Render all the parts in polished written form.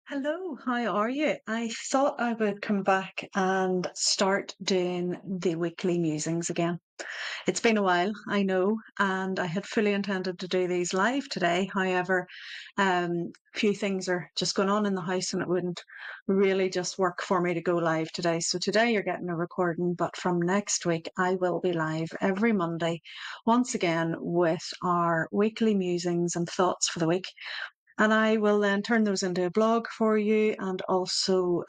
Hello, how are you? I thought I would come back and start doing the weekly musings again. It's been a while, I know, and I had fully intended to do these live today. However, a few things are just going on in the house and it wouldn't really just work for me to go live today. So today you're getting a recording, but from next week I will be live every Monday once again with our weekly musings and thoughts for the week. And I will then turn those into a blog for you, and also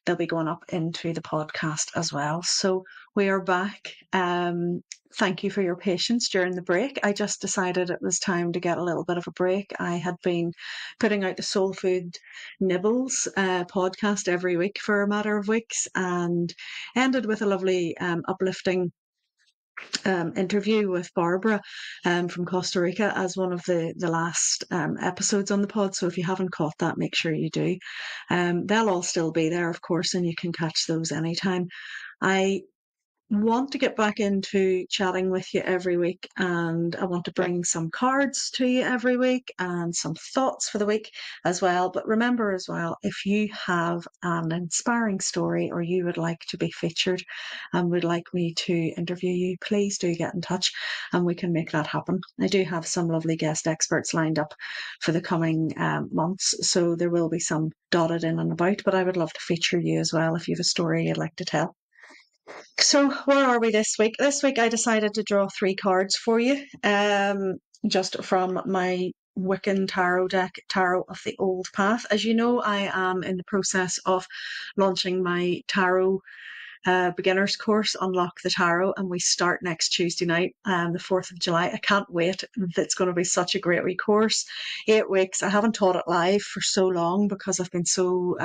they'll be going up into the podcast as well. So we are back. Thank you for your patience during the break. I just decided it was time to get a little bit of a break. I had been putting out the Soul Food Nibbles podcast every week for a matter of weeks, and ended with a lovely uplifting interview with Barbara from Costa Rica as one of the last episodes on the pod. So if you haven't caught that, make sure you do. They'll all still be there, of course, and you can catch those anytime. I want to get back into chatting with you every week, and I want to bring some cards to you every week and some thoughts for the week as well. But remember as well, if you have an inspiring story or you would like to be featured and would like me to interview you, please do get in touch and we can make that happen. I do have some lovely guest experts lined up for the coming months, so there will be some dotted in and about, but I would love to feature you as well if you have a story you'd like to tell. So where are we this week? This week I decided to draw three cards for you, just from my Wiccan Tarot deck, Tarot of the Old Path. As you know, I am in the process of launching my tarot beginner's course, Unlock the Tarot, and we start next Tuesday night, the 4th of July. I can't wait. It's going to be such a great wee course. 8 weeks. I haven't taught it live for so long because I've been so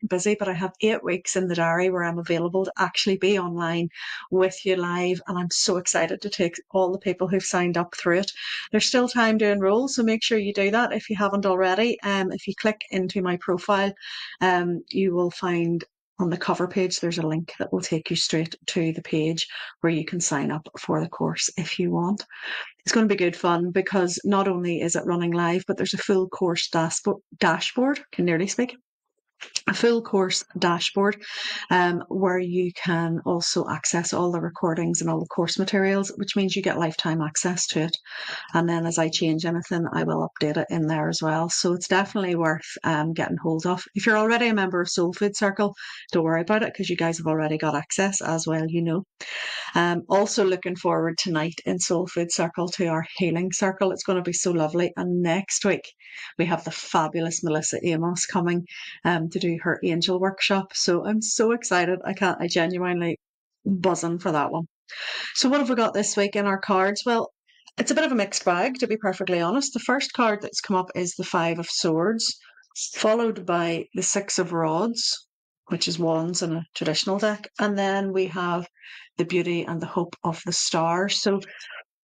busy, but I have 8 weeks in the diary where I'm available to actually be online with you live, and I'm so excited to take all the people who've signed up through it. There's still time to enroll, so make sure you do that if you haven't already. If you click into my profile, you will find on the cover page, there's a link that will take you straight to the page where you can sign up for the course if you want. It's going to be good fun because not only is it running live, but there's a full course dashboard. Can nearly speak. A full course dashboard where you can also access all the recordings and all the course materials, which means you get lifetime access to it. And then as I change anything, I will update it in there as well. So it's definitely worth getting hold of. If you're already a member of Soul Food Circle, don't worry about it because you guys have already got access as well, you know. Also looking forward tonight in Soul Food Circle to our healing circle. It's going to be so lovely. And next week we have the fabulous Melissa Amos coming to do her angel workshop. So I'm so excited. I genuinely buzzing for that one. So what have we got this week in our cards? Well, it's a bit of a mixed bag, to be perfectly honest. The first card that's come up is the Five of Swords, followed by the Six of Rods, which is wands in a traditional deck. And then we have the Beauty and the Hope of the Star. So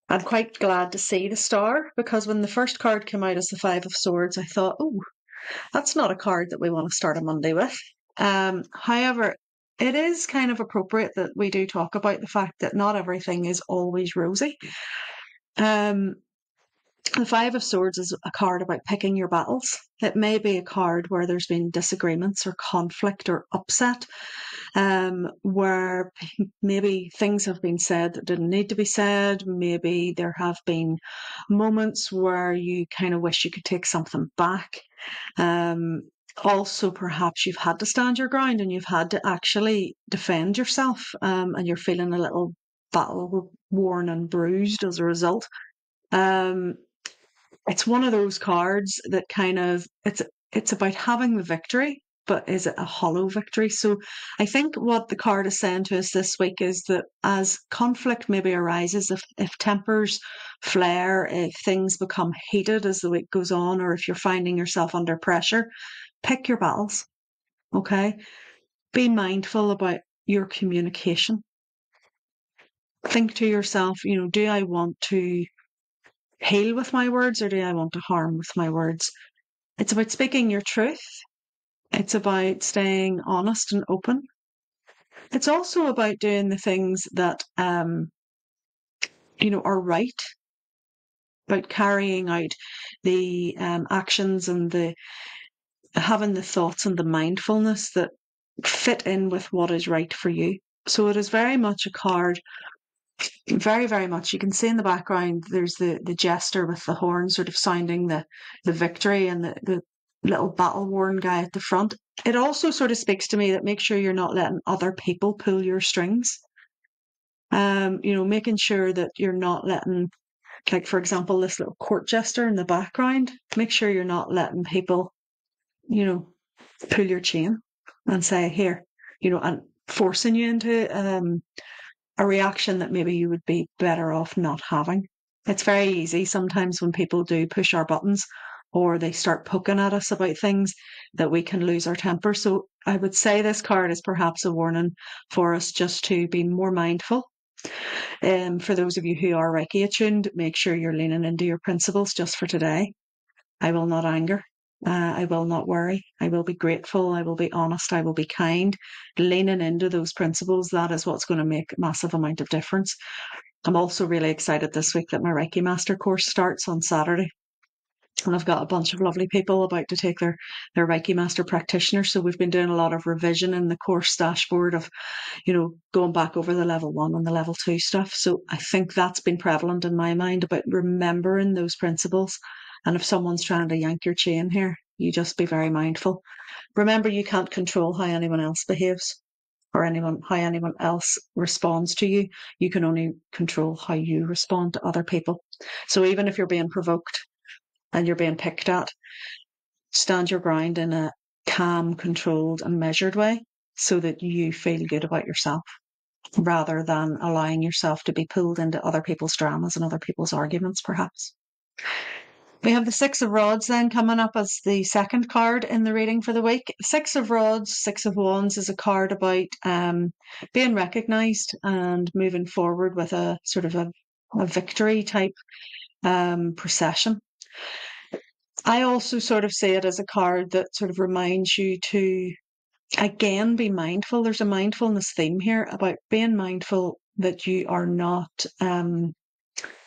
I'm quite glad to see the star because when the first card came out as the Five of Swords, I thought, oh, that's not a card that we want to start a Monday with. However, it is kind of appropriate that we do talk about the fact that not everything is always rosy. Um, the Five of Swords is a card about picking your battles. It may be a card where there's been disagreements or conflict or upset, where maybe things have been said that didn't need to be said. Maybe there have been moments where you kind of wish you could take something back. Also, perhaps you've had to stand your ground and you've had to actually defend yourself, and you're feeling a little battle worn and bruised as a result. It's one of those cards that kind of it's about having the victory, but is it a hollow victory? So I think what the card is saying to us this week is that as conflict maybe arises, if tempers flare, if things become heated as the week goes on, or if you're finding yourself under pressure, pick your battles. Okay. Be mindful about your communication. Think to yourself, do I want to heal with my words or do I want to harm with my words? It's about speaking your truth. It's about staying honest and open. It's also about doing the things that, are right, about carrying out the actions and the having the thoughts and the mindfulness that fit in with what is right for you. So it is very much a card, very, very much. You can see in the background, there's the jester with the horn sort of sounding the victory, and the little battle worn guy at the front. It also sort of speaks to me that make sure you're not letting other people pull your strings. Making sure that you're not letting, like, for example, this little court jester in the background, make sure you're not letting people, pull your chain and say, here, and forcing you into a reaction that maybe you would be better off not having. It's very easy sometimes when people do push our buttons or they start poking at us about things that we can lose our temper. So I would say this card is perhaps a warning for us just to be more mindful. For those of you who are Reiki attuned, make sure you're leaning into your principles just for today. I will not anger. I will not worry. I will be grateful. I will be honest. I will be kind. Leaning into those principles, that is what's going to make a massive amount of difference. I'm also really excited this week that my Reiki Master course starts on Saturday. And I've got a bunch of lovely people about to take their Reiki Master practitioners. So we've been doing a lot of revision in the course dashboard of, going back over the level 1 and the level 2 stuff. So I think that's been prevalent in my mind about remembering those principles. And if someone's trying to yank your chain here, you just be very mindful. Remember, you can't control how anyone else behaves or how anyone else responds to you. You can only control how you respond to other people. So even if you're being provoked and you're being picked at, stand your ground in a calm, controlled and measured way so that you feel good about yourself rather than allowing yourself to be pulled into other people's dramas and other people's arguments, perhaps. We have the Six of Rods then coming up as the second card in the reading for the week. Six of Rods, Six of Wands is a card about being recognised and moving forward with a sort of a victory type procession. I also sort of see it as a card that sort of reminds you to, again, be mindful. There's a mindfulness theme here about being mindful that you are not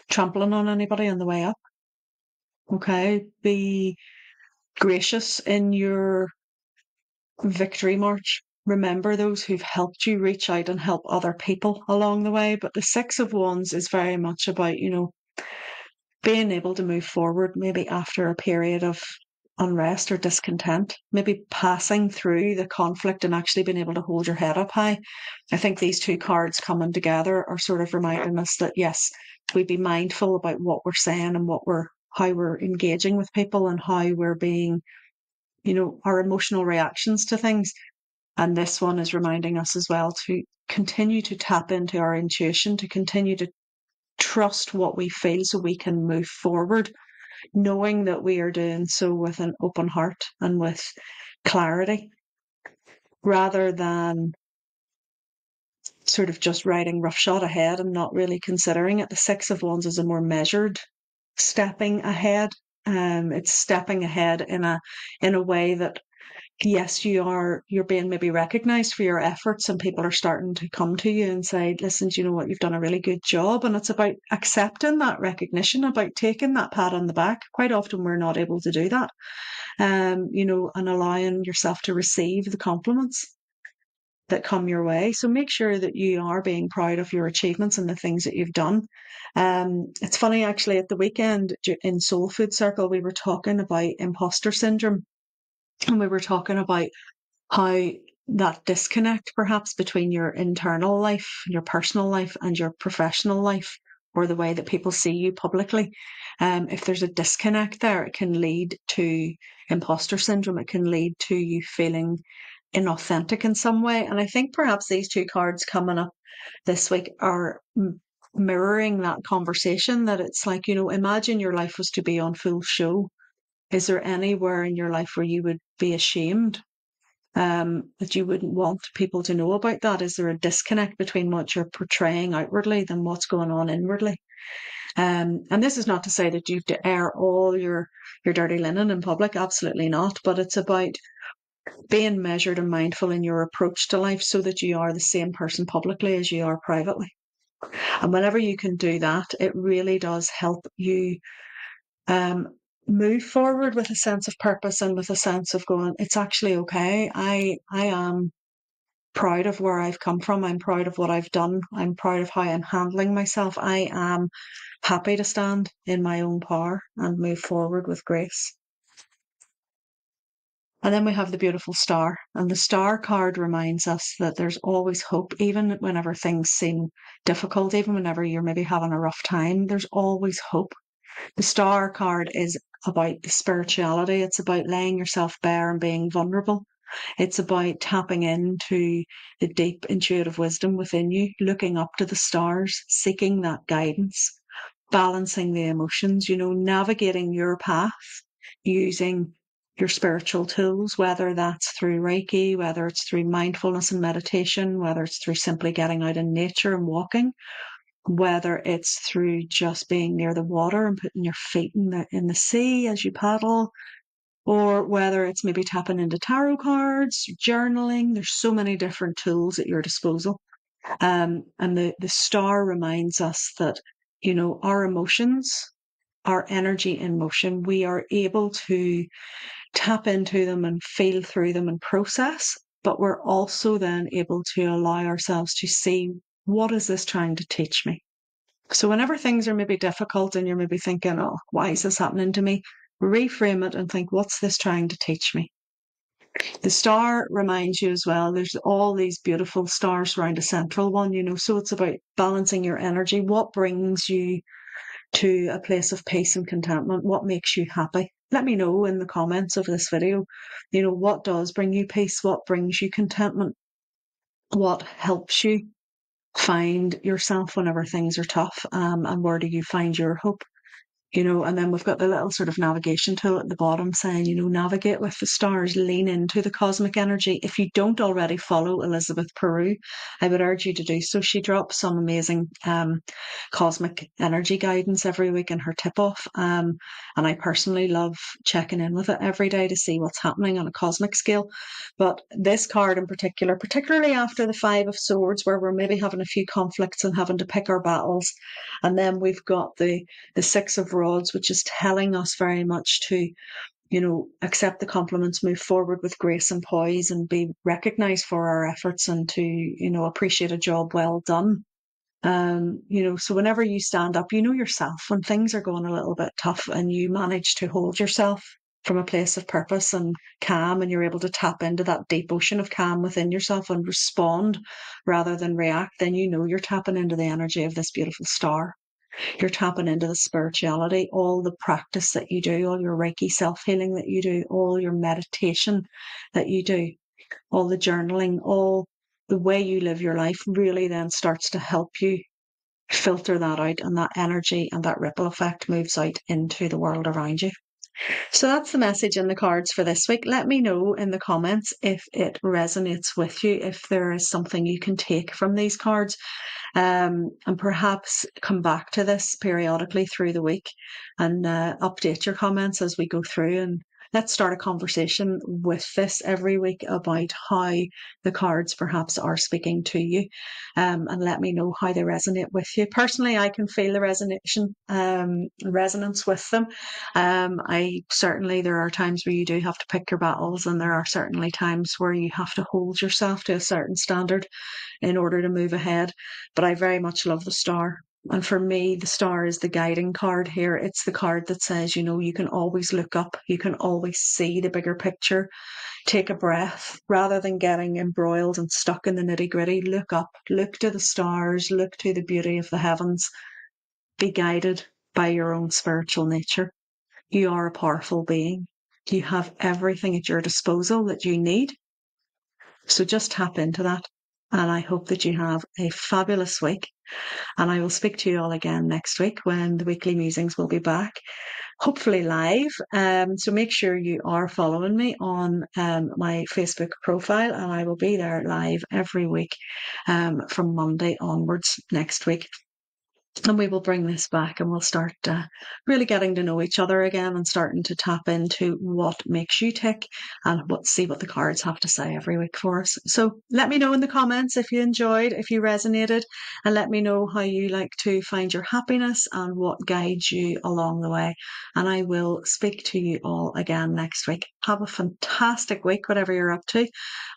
trampling on anybody on the way up. Okay, be gracious in your victory march. Remember those who've helped you reach out and help other people along the way. But the Six of Wands is very much about, being able to move forward, maybe after a period of unrest or discontent, maybe passing through the conflict and actually being able to hold your head up high. I think these two cards coming together are sort of reminding us that, yes, we be mindful about what we're saying and how we're engaging with people and how we're being, our emotional reactions to things. And this one is reminding us as well to continue to tap into our intuition, to continue to trust what we feel so we can move forward, knowing that we are doing so with an open heart and with clarity, rather than sort of just riding roughshod ahead and not really considering it. The Six of Wands is a more measured stepping ahead. It's stepping ahead in a way that, yes, you're being maybe recognized for your efforts and people are starting to come to you and say, listen, do you know what, you've done a really good job. And it's about accepting that recognition, about taking that pat on the back. Quite often we're not able to do that, and allowing yourself to receive the compliments that come your way. So make sure that you are being proud of your achievements and the things that you've done. It's funny, actually, at the weekend in Soul Food Circle, we were talking about imposter syndrome. And we were talking about how that disconnect perhaps between your internal life, your personal life and your professional life, or the way that people see you publicly. If there's a disconnect there, it can lead to imposter syndrome. It can lead to you feeling inauthentic in some way. And I think perhaps these two cards coming up this week are mirroring that conversation, that it's like, imagine your life was to be on full show. Is there anywhere in your life where you would be ashamed, that you wouldn't want people to know about that? Is there a disconnect between what you're portraying outwardly than what's going on inwardly? And this is not to say that you have to air all your dirty linen in public, absolutely not. But it's about being measured and mindful in your approach to life so that you are the same person publicly as you are privately. And whenever you can do that, it really does help you move forward with a sense of purpose and with a sense of going, it's actually okay. I am proud of where I've come from. I'm proud of what I've done. I'm proud of how I'm handling myself. I am happy to stand in my own power and move forward with grace. And then we have the beautiful star. And the star card reminds us that there's always hope, even whenever things seem difficult, even whenever you're maybe having a rough time, there's always hope. The star card is about the spirituality. It's about laying yourself bare and being vulnerable. It's about tapping into the deep intuitive wisdom within you, looking up to the stars, seeking that guidance, balancing the emotions, navigating your path using your spiritual tools, whether that's through Reiki, whether it's through mindfulness and meditation, whether it's through simply getting out in nature and walking, whether it's through just being near the water and putting your feet in the sea as you paddle, or whether it's maybe tapping into tarot cards, journaling. There's so many different tools at your disposal. And the star reminds us that, our emotions, our energy in motion, we are able to tap into them and feel through them and process, but we're also then able to allow ourselves to see, what is this trying to teach me? So whenever things are maybe difficult and you're maybe thinking, oh, why is this happening to me? Reframe it and think, what's this trying to teach me? The star reminds you as well, there's all these beautiful stars around a central one, so it's about balancing your energy. What brings you to a place of peace and contentment? What makes you happy? Let me know in the comments of this video, what does bring you peace? What brings you contentment? What helps you find yourself whenever things are tough? And where do you find your hope? And then we've got the little sort of navigation tool at the bottom saying, navigate with the stars, lean into the cosmic energy. If you don't already follow Elizabeth Peru, I would urge you to do so. She drops some amazing cosmic energy guidance every week in her tip off. And I personally love checking in with it every day to see what's happening on a cosmic scale. But this card in particular, particularly after the Five of Swords, where we're maybe having a few conflicts and having to pick our battles, and then we've got the Six of Rods, which is telling us very much to, accept the compliments, move forward with grace and poise, and be recognized for our efforts, and to, appreciate a job well done. So whenever you stand up, yourself, when things are going a little bit tough and you manage to hold yourself from a place of purpose and calm, and you're able to tap into that deep ocean of calm within yourself and respond rather than react, then you're tapping into the energy of this beautiful star. You're tapping into the spirituality, all the practice that you do, all your Reiki self-healing that you do, all your meditation that you do, all the journaling, all the way you live your life really then starts to help you filter that out, and that energy and that ripple effect moves out into the world around you. So that's the message in the cards for this week. Let me know in the comments if it resonates with you, if there is something you can take from these cards, and perhaps come back to this periodically through the week and update your comments as we go through, and let's start a conversation with this every week about how the cards perhaps are speaking to you, and let me know how they resonate with you. Personally, I can feel the resonance with them. There are times where you do have to pick your battles, and there are certainly times where you have to hold yourself to a certain standard in order to move ahead. But I very much love the star. And for me, the star is the guiding card here. It's the card that says, you can always look up. You can always see the bigger picture. Take a breath rather than getting embroiled and stuck in the nitty gritty. Look up, look to the stars, look to the beauty of the heavens. Be guided by your own spiritual nature. You are a powerful being. You have everything at your disposal that you need. So just tap into that. And I hope that you have a fabulous week. And I will speak to you all again next week when the weekly musings will be back, hopefully live. So make sure you are following me on my Facebook profile, and I will be there live every week from Monday onwards next week. And we will bring this back and we'll start really getting to know each other again and starting to tap into what makes you tick and see what the cards have to say every week for us. So let me know in the comments if you enjoyed, if you resonated, and let me know how you like to find your happiness and what guides you along the way. And I will speak to you all again next week. Have a fantastic week, whatever you're up to,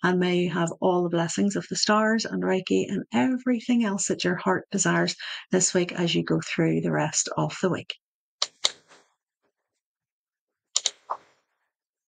and may you have all the blessings of the stars and Reiki and everything else that your heart desires this week as you go through the rest of the week.